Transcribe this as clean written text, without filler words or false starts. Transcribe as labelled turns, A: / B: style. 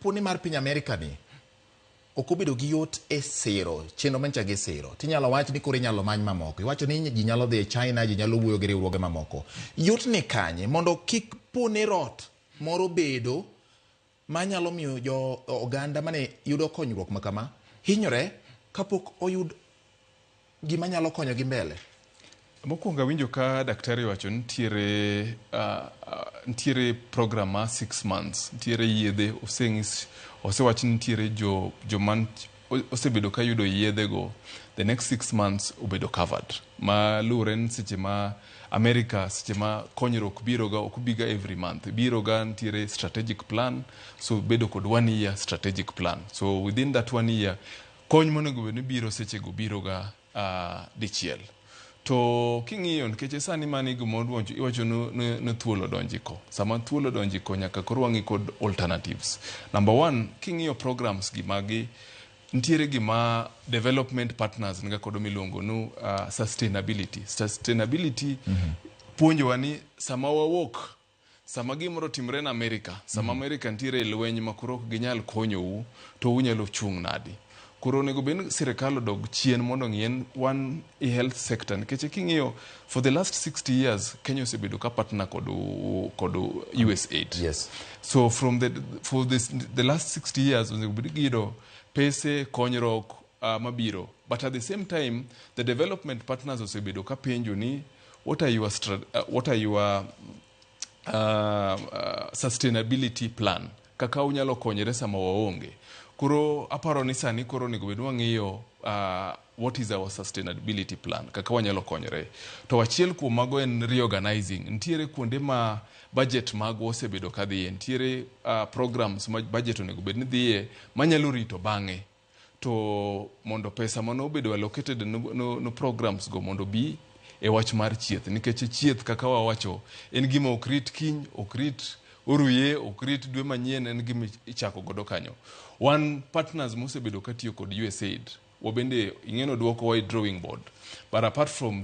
A: kaponi mar piny Amerika ni okobedo gi yot e sero chenro mancha gi sero tinyalo wach ni kore nyalo many mamoko iwacho ni ji nyalo dhi China ji nyalo wuoyo gi riwruoge mamoko yot ni kanye mondo kik pone rot moro bedo manyalo miyo jo oganda mane yudo konyruok makama hinyore kapok oyud gima nyalo konyo gi mbele.
B: Mokwongo winjo ka daktari wacho nitiere program ma 6 months nitiere yedhe osewach nitiere joman osebedo ka yudo yedhe go the next 6 months obedo covered ma luren seche ma America seche ma konyruok biro ga ok biga every month biro ga nitiere strategic plan so bedo kod 1 year strategic plan so within that 1 year kony monego ni biro seche go biro ga dichiel. To king'iyo nikech sani mani gimodwonjo iwacho no thuolo donjiko sama thuolo donjiko nyaka koro wangi kod alternatives. Number 1 king'iyo programs gi magi ntiere gima development partners nga kod milongo no sustainability puonjowa ni sama wawuok sama gimoro timre na America sama America ntiere lweny makoro ginyal konyou to unyalo chung nadi koro nego ben sirikal dog chien mondo ngien one health sector nikech king'iyo for the last 60 years Kenya osebedo ka partner kod USAID.
A: Yes.
B: So for the last 60 years osebedo gido pese konyruok mabiro but at the same time the development partners osebedo ka penjo ni what are your sustainability plan kaka unyalo konyre sama waonge. Kuro aparo ni sani koro nego bedwa ng'iyo what is our sustainability plan kaka wanyalo konyre to achiel kuom mago en reorganizing ntiere kuonde ma budget mago osebedo kadhiye ntiere programs ma budget onego bed ni dhiye manyalo rito bang'e to mondo pesa mano obedo allocated no programs go mondo bi e wach mar chieth nikech chieth kaka wawacho en gima okrit kiny okrit oruye okrit dwe manyien en gima ichako godo kanyo. One partners mosebedo katiyo kod USAID wabende ing'eno duoko wa drawing board but apart from the